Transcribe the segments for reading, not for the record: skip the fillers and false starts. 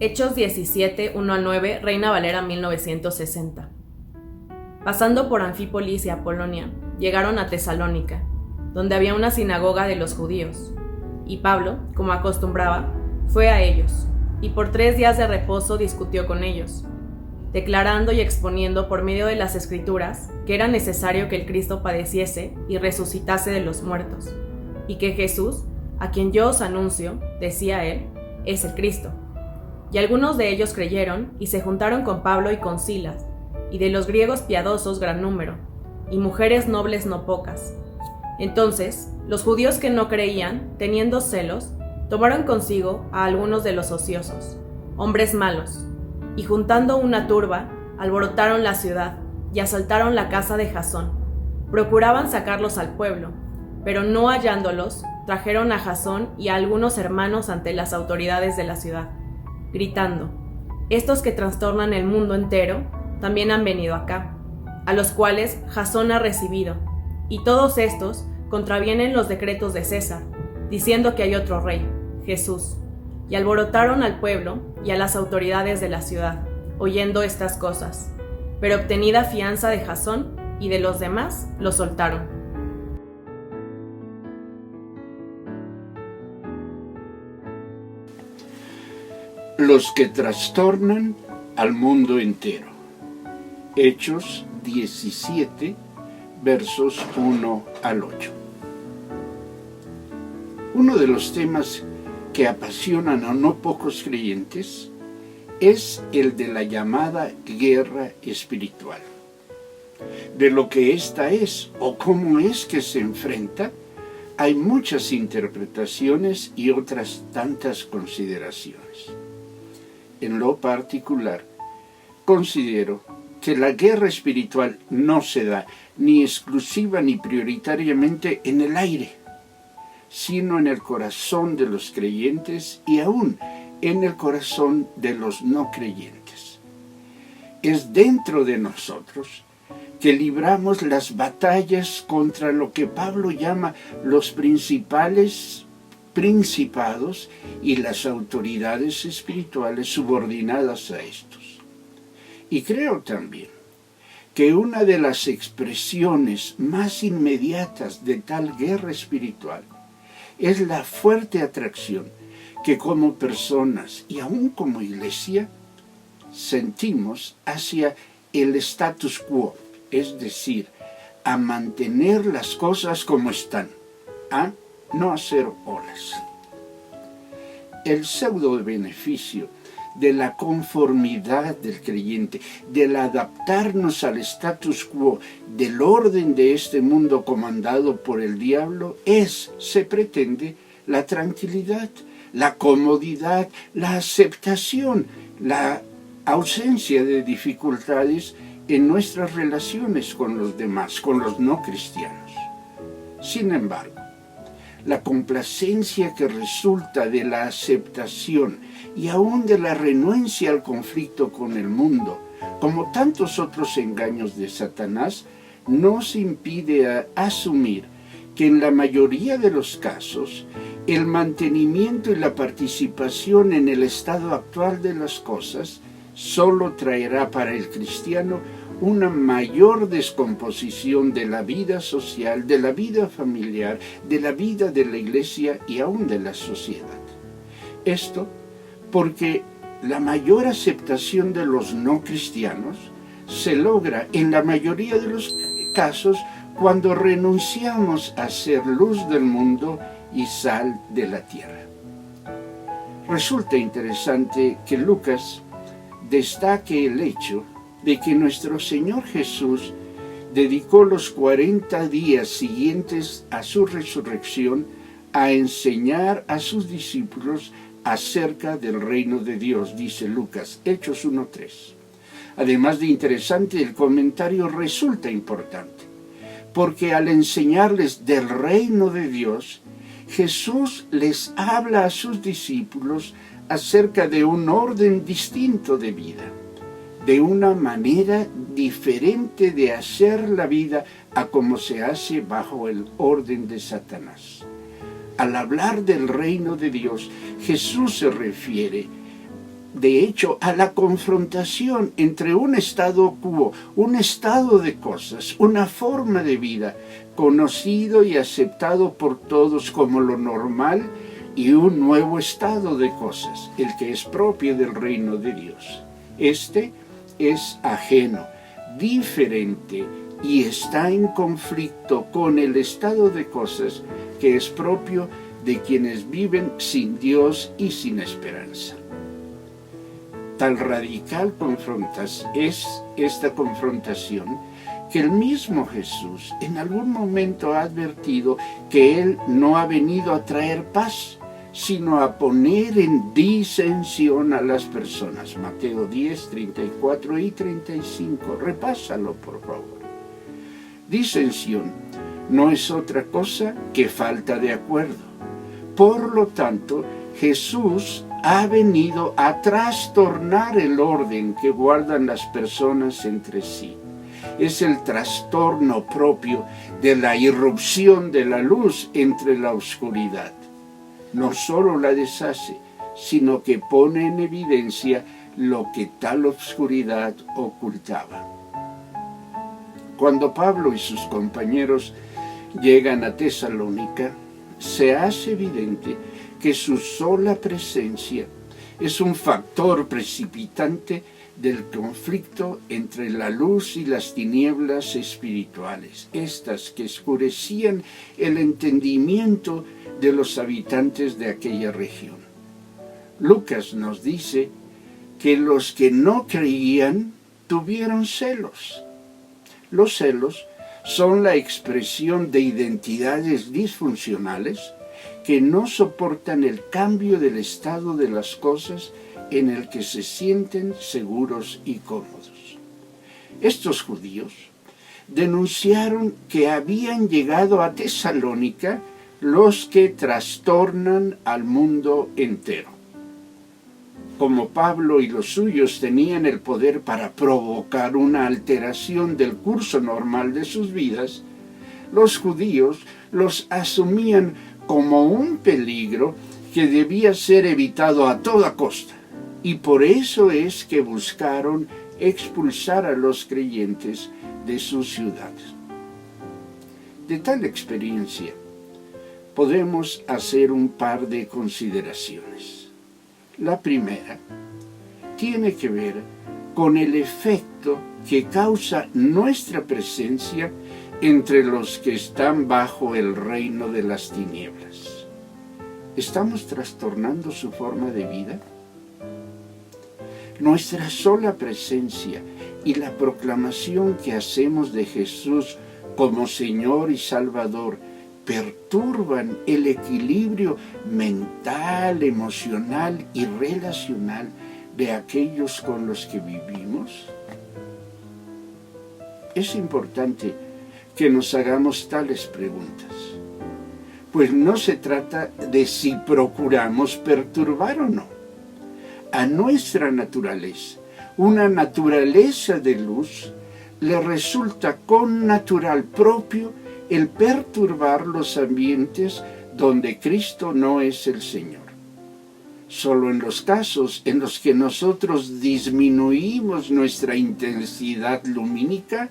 Hechos 17, 1-9, Reina Valera 1960. Pasando por Anfípolis y Apolonia, llegaron a Tesalónica, donde había una sinagoga de los judíos, y Pablo, como acostumbraba, fue a ellos, y por 3 días de reposo discutió con ellos, declarando y exponiendo por medio de las Escrituras que era necesario que el Cristo padeciese y resucitase de los muertos, y que Jesús, a quien yo os anuncio, decía él, es el Cristo. Y algunos de ellos creyeron y se juntaron con Pablo y con Silas, y de los griegos piadosos gran número, y mujeres nobles no pocas. Entonces, los judíos que no creían, teniendo celos, tomaron consigo a algunos de los ociosos, hombres malos, y juntando una turba, alborotaron la ciudad y asaltaron la casa de Jasón. Procuraban sacarlos al pueblo, pero no hallándolos, trajeron a Jasón y a algunos hermanos ante las autoridades de la ciudad, gritando: estos que trastornan el mundo entero también han venido acá, a los cuales Jasón ha recibido, y todos estos contravienen los decretos de César, diciendo que hay otro rey, Jesús. Y alborotaron al pueblo y a las autoridades de la ciudad, oyendo estas cosas. Pero obtenida fianza de Jasón y de los demás, lo soltaron. Los que trastornan al mundo entero. Hechos 17, versos 1 al 8. Uno de los temas que apasionan a no pocos creyentes es el de la llamada guerra espiritual. De lo que ésta es o cómo es que se enfrenta, hay muchas interpretaciones y otras tantas consideraciones. En lo particular, considero que la guerra espiritual no se da ni exclusiva ni prioritariamente en el aire, sino en el corazón de los creyentes y aún en el corazón de los no creyentes. Es dentro de nosotros que libramos las batallas contra lo que Pablo llama los principales principados y las autoridades espirituales subordinadas a estos. Y creo también que una de las expresiones más inmediatas de tal guerra espiritual es la fuerte atracción que como personas y aún como iglesia sentimos hacia el status quo, es decir, a mantener las cosas como están, a no hacer olas. El pseudo beneficio de la conformidad del creyente, del adaptarnos al status quo, del orden de este mundo comandado por el diablo, se pretende, la tranquilidad, la comodidad, la aceptación, la ausencia de dificultades en nuestras relaciones con los demás, con los no cristianos. Sin embargo, la complacencia que resulta de la aceptación y aún de la renuencia al conflicto con el mundo, como tantos otros engaños de Satanás, nos impide asumir que en la mayoría de los casos el mantenimiento y la participación en el estado actual de las cosas solo traerá para el cristiano una mayor descomposición de la vida social, de la vida familiar, de la vida de la iglesia y aún de la sociedad. Esto porque la mayor aceptación de los no cristianos se logra en la mayoría de los casos cuando renunciamos a ser luz del mundo y sal de la tierra. Resulta interesante que Lucas destaque el hecho de que nuestro Señor Jesús dedicó los 40 días siguientes a su resurrección a enseñar a sus discípulos acerca del reino de Dios, dice Lucas, Hechos 1:3. Además de interesante, el comentario resulta importante, porque al enseñarles del reino de Dios, Jesús les habla a sus discípulos acerca de un orden distinto de vida, de una manera diferente de hacer la vida a como se hace bajo el orden de Satanás. Al hablar del reino de Dios, Jesús se refiere de hecho, a la confrontación entre un statu quo, un estado de cosas, una forma de vida conocido y aceptado por todos como lo normal, y un nuevo estado de cosas, el que es propio del reino de Dios. Este es ajeno, diferente, y está en conflicto con el estado de cosas que es propio de quienes viven sin Dios y sin esperanza. Tan radical es esta confrontación que el mismo Jesús en algún momento ha advertido que Él no ha venido a traer paz, sino a poner en disensión a las personas. Mateo 10, 34 y 35. Repásalo, por favor. Disensión no es otra cosa que falta de acuerdo. Por lo tanto, Jesús ha venido a trastornar el orden que guardan las personas entre sí. Es el trastorno propio de la irrupción de la luz entre la oscuridad. No solo la deshace, sino que pone en evidencia lo que tal oscuridad ocultaba. Cuando Pablo y sus compañeros llegan a Tesalónica, se hace evidente que su sola presencia es un factor precipitante del conflicto entre la luz y las tinieblas espirituales, estas que oscurecían el entendimiento de los habitantes de aquella región. Lucas nos dice que los que no creían tuvieron celos. Los celos son la expresión de identidades disfuncionales que no soportan el cambio del estado de las cosas en el que se sienten seguros y cómodos. Estos judíos denunciaron que habían llegado a Tesalónica los que trastornan al mundo entero. Como Pablo y los suyos tenían el poder para provocar una alteración del curso normal de sus vidas, los judíos los asumían como un peligro que debía ser evitado a toda costa, y por eso es que buscaron expulsar a los creyentes de sus ciudades. De tal experiencia, podemos hacer un par de consideraciones. La primera tiene que ver con el efecto que causa nuestra presencia entre los que están bajo el reino de las tinieblas. ¿Estamos trastornando su forma de vida? Nuestra sola presencia y la proclamación que hacemos de Jesús como Señor y Salvador perturban el equilibrio mental, emocional y relacional de aquellos con los que vivimos. Es importante que nos hagamos tales preguntas, pues no se trata de si procuramos perturbar o no. A nuestra naturaleza, una naturaleza de luz, le resulta connatural propio el perturbar los ambientes donde Cristo no es el Señor. Solo en los casos en los que nosotros disminuimos nuestra intensidad lumínica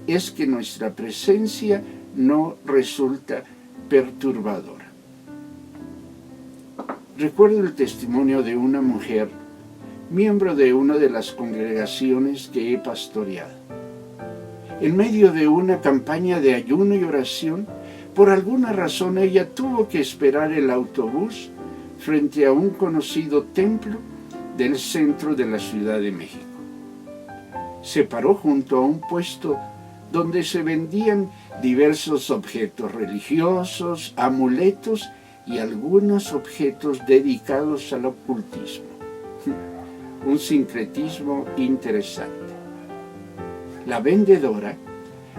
es que nuestra presencia no resulta perturbadora. Recuerdo el testimonio de una mujer, miembro de una de las congregaciones que he pastoreado. En medio de una campaña de ayuno y oración, por alguna razón ella tuvo que esperar el autobús frente a un conocido templo del centro de la Ciudad de México. Se paró junto a un puesto donde se vendían diversos objetos religiosos, amuletos y algunos objetos dedicados al ocultismo. Un sincretismo interesante. La vendedora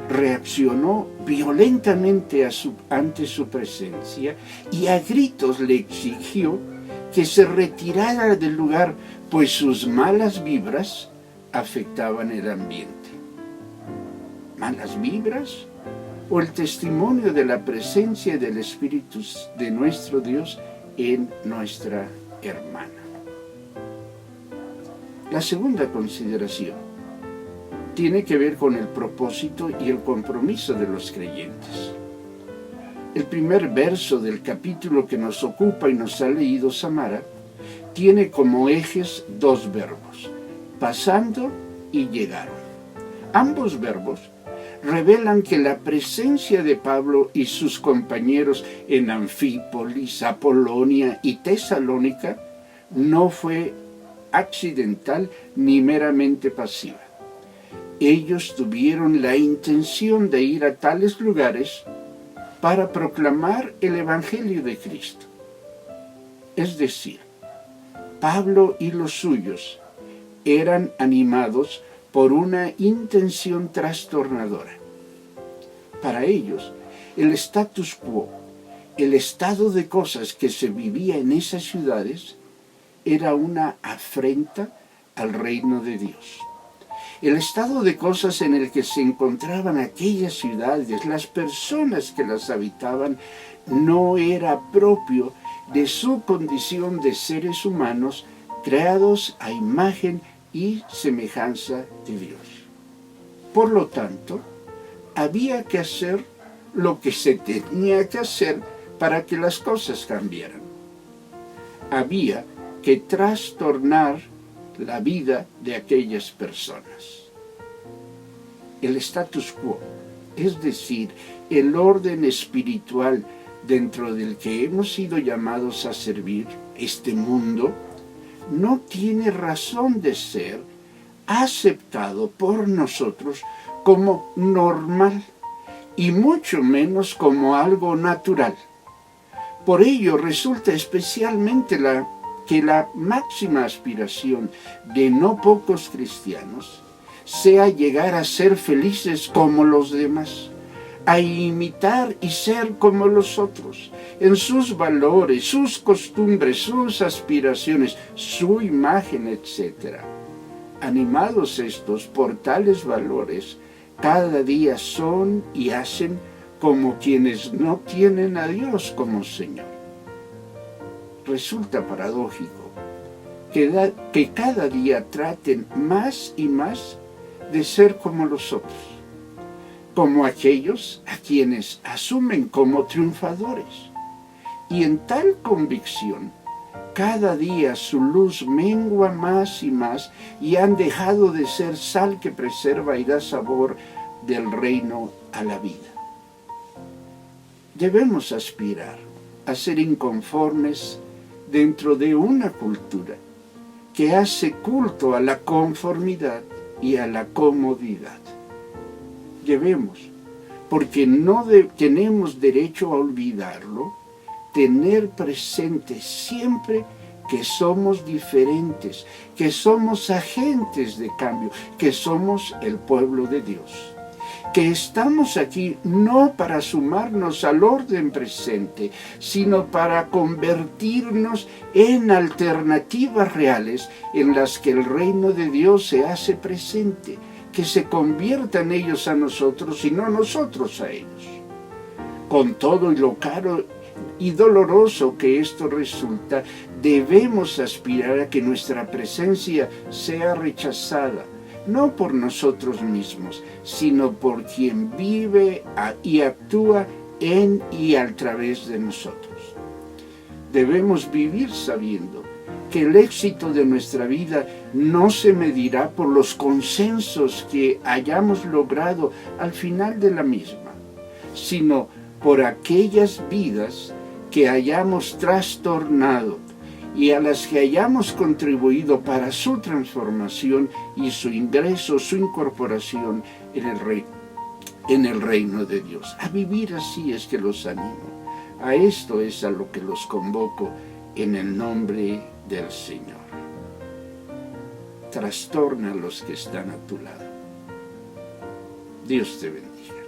reaccionó violentamente ante su presencia y a gritos le exigió que se retirara del lugar, pues sus malas vibras afectaban el ambiente. ¿Malas vibras? ¿O el testimonio de la presencia del Espíritu de nuestro Dios en nuestra hermana? La segunda consideración tiene que ver con el propósito y el compromiso de los creyentes. El primer verso del capítulo que nos ocupa y nos ha leído Samara tiene como ejes dos verbos, pasando y llegaron. Ambos verbos revelan que la presencia de Pablo y sus compañeros en Anfípolis, Apolonia y Tesalónica no fue accidental ni meramente pasiva. Ellos tuvieron la intención de ir a tales lugares para proclamar el Evangelio de Cristo. Es decir, Pablo y los suyos eran animados por una intención trastornadora. Para ellos, el status quo, el estado de cosas que se vivía en esas ciudades, era una afrenta al reino de Dios. El estado de cosas en el que se encontraban aquellas ciudades, las personas que las habitaban, no era propio de su condición de seres humanos creados a imagen y semejanza de Dios. Por lo tanto, había que hacer lo que se tenía que hacer para que las cosas cambiaran. Había que trastornar la vida de aquellas personas. El status quo, es decir, el orden espiritual dentro del que hemos sido llamados a servir, este mundo, no tiene razón de ser aceptado por nosotros como normal y mucho menos como algo natural. Por ello resulta especialmente que la máxima aspiración de no pocos cristianos sea llegar a ser felices como los demás, a imitar y ser como los otros, en sus valores, sus costumbres, sus aspiraciones, su imagen, etc. Animados estos por tales valores, cada día son y hacen como quienes no tienen a Dios como Señor. Resulta paradójico que cada día traten más y más de ser como los otros, como aquellos a quienes asumen como triunfadores. Y en tal convicción, cada día su luz mengua más y más y han dejado de ser sal que preserva y da sabor del reino a la vida. Debemos aspirar a ser inconformes dentro de una cultura que hace culto a la conformidad y a la comodidad. Debemos, porque no tenemos derecho a olvidarlo, tener presente siempre que somos diferentes, que somos agentes de cambio, que somos el pueblo de Dios, que estamos aquí no para sumarnos al orden presente, sino para convertirnos en alternativas reales en las que el reino de Dios se hace presente, que se conviertan ellos a nosotros y no nosotros a ellos. Con todo y lo caro y doloroso que esto resulta, debemos aspirar a que nuestra presencia sea rechazada, no por nosotros mismos, sino por quien vive y actúa en y a través de nosotros. Debemos vivir sabiendo que el éxito de nuestra vida no se medirá por los consensos que hayamos logrado al final de la misma, sino por aquellas vidas que hayamos trastornado y a las que hayamos contribuido para su transformación y su ingreso, su incorporación en el reino de Dios. A vivir así es que los animo. A esto es a lo que los convoco en el nombre del Señor. Trastorna a los que están a tu lado. Dios te bendiga.